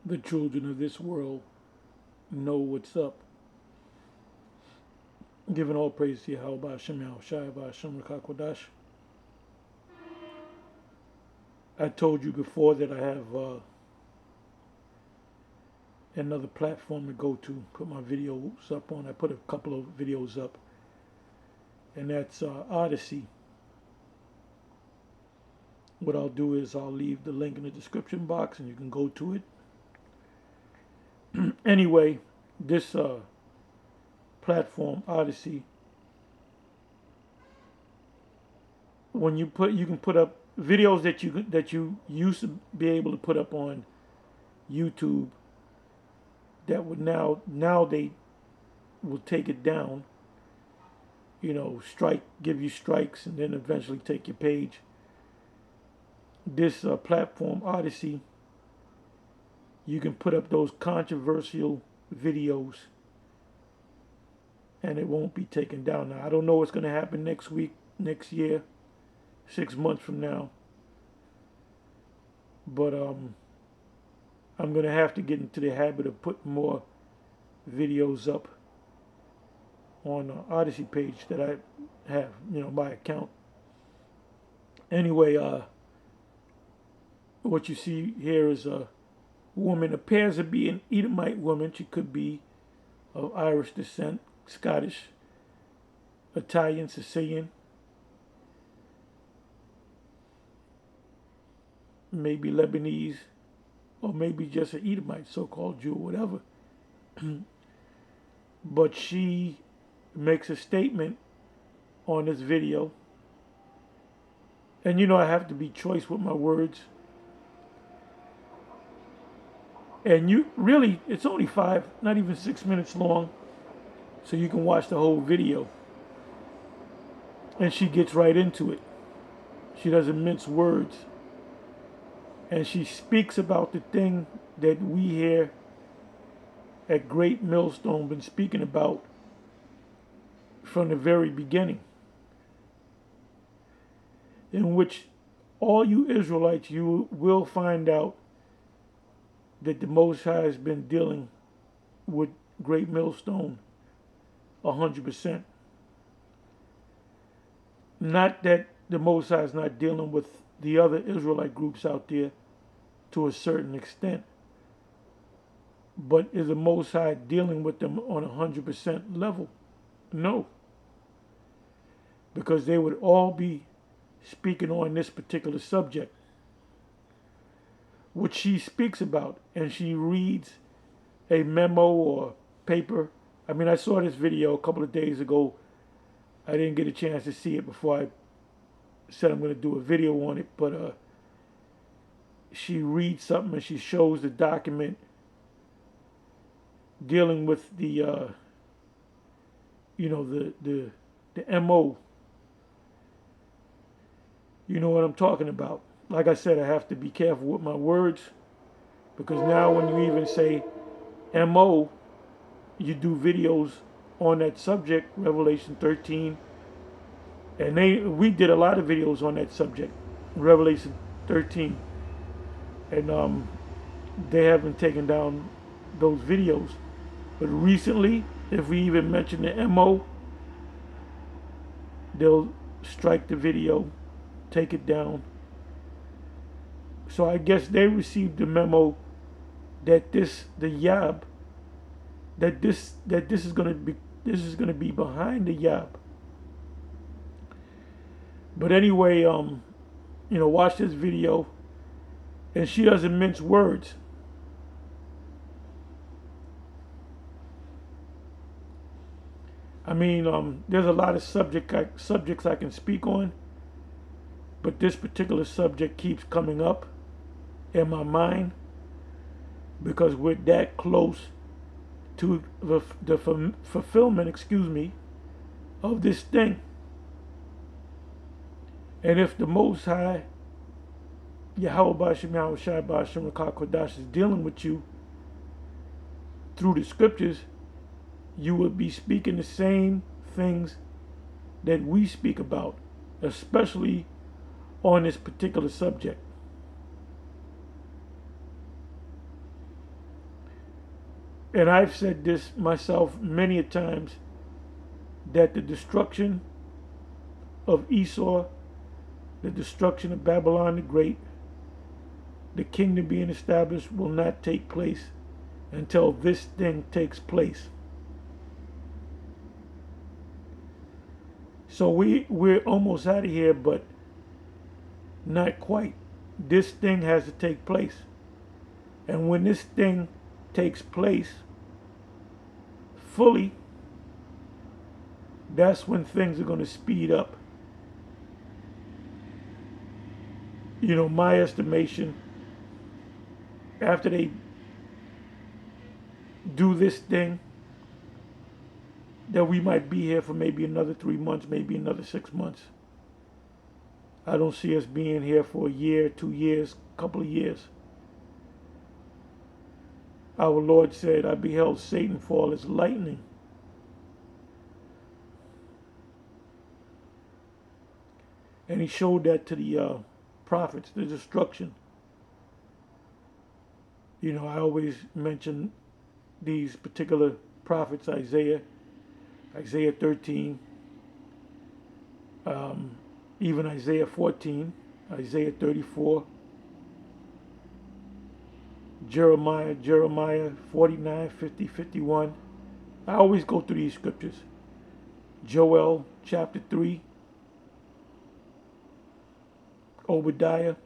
the children of this world know what's up. Giving all praise to Yahweh Hashem Yahushai Hashem Rakakwadash. I told you before that I have another platform to go to, put my videos up on. I put a couple of videos up, and that's Odyssey. What I'll do is I'll leave the link in the description box and you can go to it. Anyway, this platform, Odyssey, when you can put up videos that you used to be able to put up on YouTube that would now they will take it down, give you strikes and then eventually take your page. This platform, Odyssey, you can put up those controversial videos and it won't be taken down. Now, I don't know what's going to happen next week, next year, 6 months from now. But I'm going to have to get into the habit of putting more videos up on the Odyssey page that I have, my account. Anyway, what you see here is a woman appears to be an Edomite woman. She could be of Irish descent, Scottish, Italian, Sicilian, maybe Lebanese, or maybe just an Edomite, so-called Jew, whatever. But she makes a statement on this video. And I have to be choice with my words. And it's only 5, not even 6 minutes long. So you can watch the whole video. And she gets right into it. She doesn't mince words. And she speaks about the thing that we here at Great Millstone been speaking about from the very beginning. In which all you Israelites, you will find out that the Most High has been dealing with Great Millstone 100%. Not that the Most High is not dealing with the other Israelite groups out there to a certain extent, but is the Most High dealing with them on 100% level? No. Because they would all be speaking on this particular subject, which she speaks about, and she reads a memo or paper. I mean, I saw this video a couple of days ago. I didn't get a chance to see it before I said I'm going to do a video on it, but she reads something and she shows the document dealing with the the MO. You know what I'm talking about. Like I said, I have to be careful with my words, because now when you even say MO, you do videos on that subject, Revelation 13. And we did a lot of videos on that subject, Revelation 13. And they haven't taken down those videos. But recently, if we even mention the MO, they'll strike the video, take it down. So I guess they received the memo that the Yab, that this is going to be behind the Yab. But anyway, watch this video, and she doesn't mince words. I mean, there's a lot of subjects I can speak on, but this particular subject keeps coming up in my mind because we're that close to the fulfillment, of this thing. And if the Most High, Yahweh B'Shem Yahushai B'Shem Kodash, is dealing with you through the scriptures, you will be speaking the same things that we speak about, especially on this particular subject. And I've said this myself many a times, that the destruction of Esau, the destruction of Babylon the Great, the kingdom being established, will not take place until this thing takes place. So we're almost out of here, but not quite. This thing has to take place. And when this thing takes place fully, that's when things are going to speed up. You know, my estimation, after they do this thing, that we might be here for maybe another 3 months, maybe another 6 months. I don't see us being here for a year, 2 years, couple of years. Our Lord said, I beheld Satan fall as lightning. And he showed that to the prophets, the destruction. You know, I always mention these particular prophets, Isaiah 13, even Isaiah 14, Isaiah 34, Jeremiah 49, 50, 51. I always go through these scriptures. Joel chapter 3, Obadiah,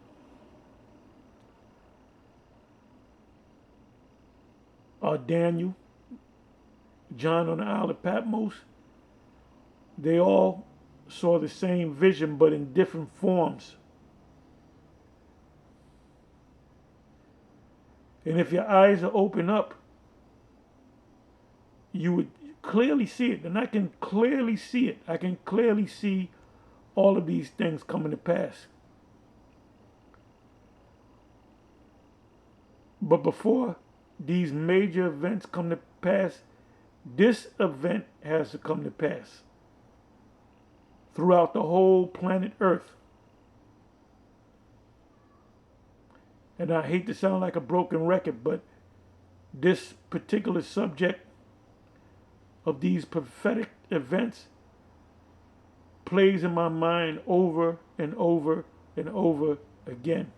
Daniel, John on the Isle of Patmos. They all saw the same vision, but in different forms. And if your eyes are open up, you would clearly see it. And I can clearly see it. I can clearly see all of these things coming to pass. But before these major events come to pass, this event has to come to pass throughout the whole planet Earth. And I hate to sound like a broken record, but this particular subject of these prophetic events plays in my mind over and over and over again.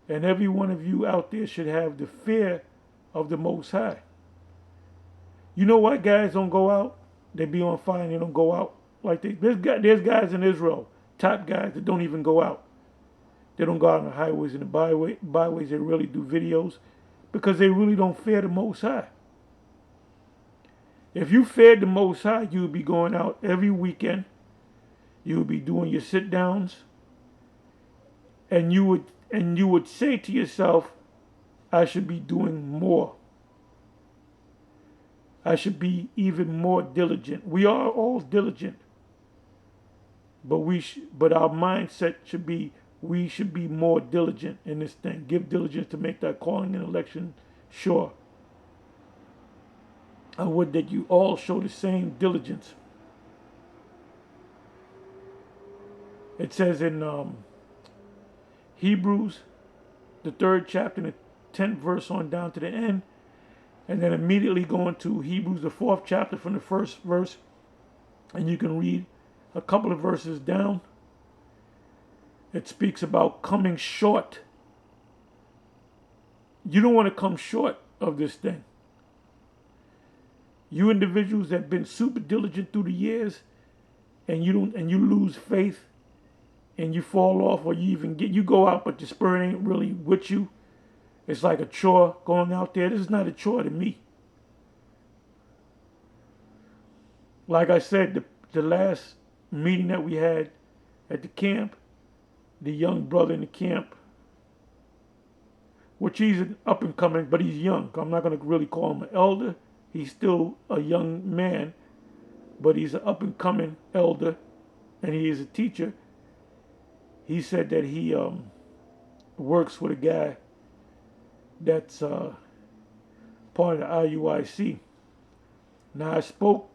And every one of you out there should have the fear of the Most High. You know why guys don't go out? They be on fire and they don't go out. Like there's guys in Israel, top guys, that don't even go out. They don't go out on the highways and the byways. They really do videos because they really don't fear the Most High. If you feared the Most High, you would be going out every weekend. You would be doing your sit downs, and you would say to yourself, I should be doing more. I should be even more diligent. We are all diligent, but our mindset should be, we should be more diligent in this thing. Give diligence to make that calling and election sure. I would that you all show the same diligence. It says in Hebrews, the 3rd chapter, the 10th verse on down to the end, and then immediately going to Hebrews, the 4th chapter from the 1st verse, and you can read a couple of verses down. It speaks about coming short. You don't want to come short of this thing. You individuals that have been super diligent through the years, and you lose faith, and you fall off, or you go out, but the spirit ain't really with you. It's like a chore going out there. This is not a chore to me. Like I said, the last meeting that we had at the camp, the young brother in the camp, which he's an up and coming, but he's young. I'm not going to really call him an elder. He's still a young man, but he's an up and coming elder, and he is a teacher. He said that he works with a guy that's part of the IUIC. Now, I spoke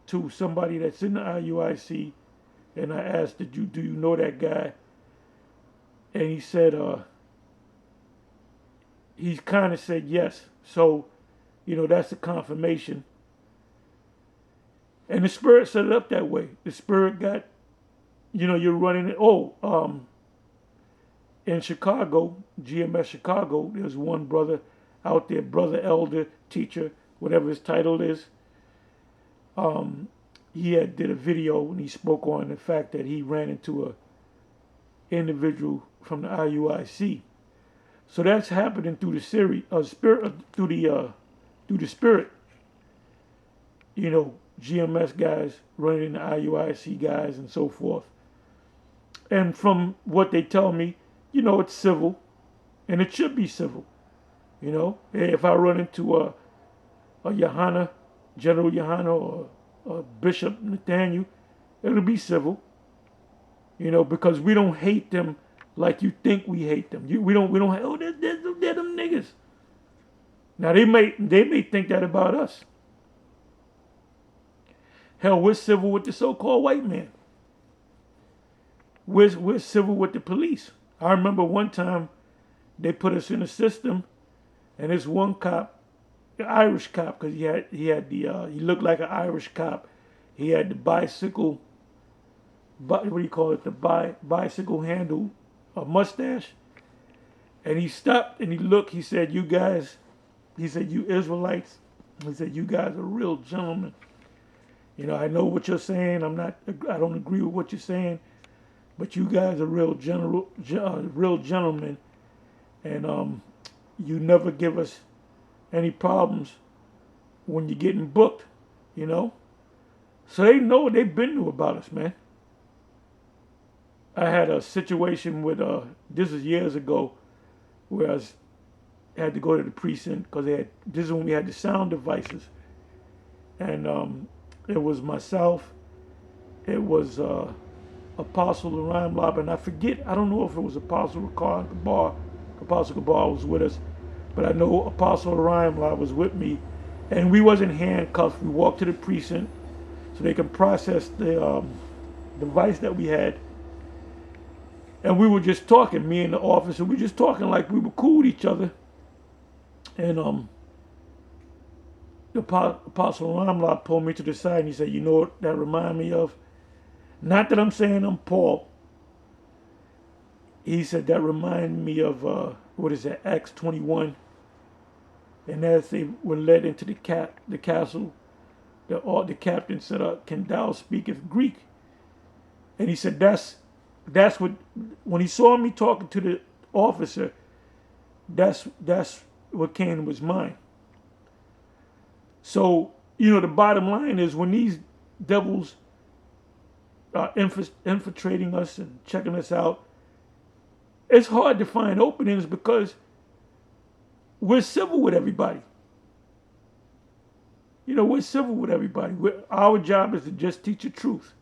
to somebody that's in the IUIC, and I asked, do you know that guy? And he said he's kind of said yes. So, that's the confirmation. And the Spirit set it up that way. The Spirit got, you're running it. Oh, in Chicago, GMS Chicago, there's one brother out there, brother, elder, teacher, whatever his title is. He had did a video and he spoke on the fact that he ran into a individual from the IUIC. So that's happening through the series, spirit, through the Spirit. GMS guys running into IUIC guys and so forth. And from what they tell me, it's civil, and it should be civil. If I run into a Yohana, General Yohana, or Bishop Nathaniel, it'll be civil. Because we don't hate them like you think we hate them. We don't. Oh, they're them niggas. Now they may think that about us. Hell, we're civil with the so-called white man. We're civil with the police. I remember one time they put us in a system, and this one cop, the Irish cop, because he looked like an Irish cop. He had the bicycle, what do you call it? The bicycle handle, a mustache. And he stopped and he looked. He said, "You guys," he said, "you Israelites," he said, "you guys are real gentlemen. I know what you're saying. I don't agree with what you're saying, but you guys are real gentlemen, and you never give us any problems when you're getting booked, So they know, they've been knew about us, man. I had a situation with, this was years ago, where I had to go to the precinct because this is when we had the sound devices. And it was myself, it was Apostle Lorime Lob, and I don't know if it was Apostle Ricard Gabar. Apostle Gabar was with us, but I know Apostle Lorime Lob was with me, and we wasn't handcuffed. We walked to the precinct so they can process the device that we had. And we were just talking, me and the officer, we were just talking like we were cool with each other. And the Apostle Ramla pulled me to the side and he said, "You know what that remind me of? Not that I'm saying I'm Paul." He said, "That remind me of, what is that, Acts 21. And as they were led into the castle, the captain said, 'Can thou speaketh Greek?' And he said, that's what, when he saw me talking to the officer, that's what came to his mind." So, the bottom line is, when these devils are infiltrating us and checking us out, it's hard to find openings because we're civil with everybody. We're civil with everybody. Our job is to just teach the truth.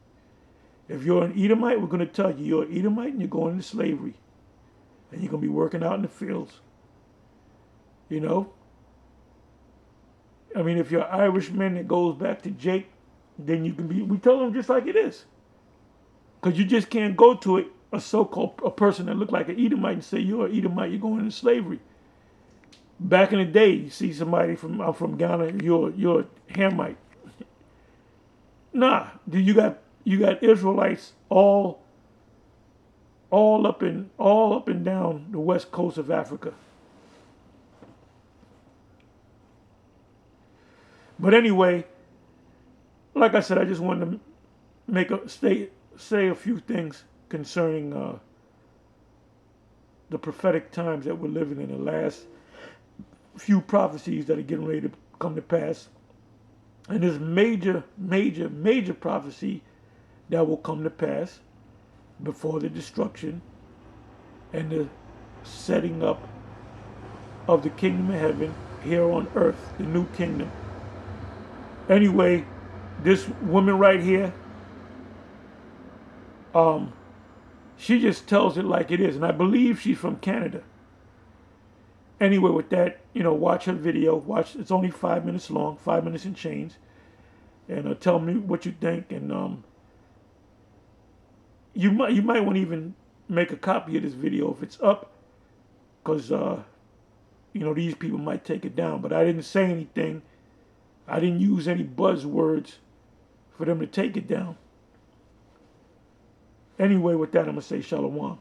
If you're an Edomite, we're going to tell you you're an Edomite and you're going into slavery. And you're going to be working out in the fields. I mean, if you're an Irishman that goes back to Jake, then we tell them just like it is. Because you just can't go to a person that looked like an Edomite and say, "You're an Edomite, you're going into slavery." Back in the day, you see somebody I'm from Ghana, you're a Hamite. Nah, you got Israelites all up and down the west coast of Africa. But anyway, like I said, I just wanted to say a few things concerning the prophetic times that we're living in, the last few prophecies that are getting ready to come to pass. And this major, major, major prophecy that will come to pass before the destruction and the setting up of the kingdom of heaven here on earth, the new kingdom. Anyway, this woman right here, she just tells it like it is, and I believe she's from Canada. Anyway, with that, watch her video. It's only 5 minutes long, 5 minutes and change, and tell me what you think. And you might want to even make a copy of this video if it's up, because you know, these people might take it down. But I didn't say anything. I didn't use any buzzwords for them to take it down. Anyway, with that, I'm going to say shalom.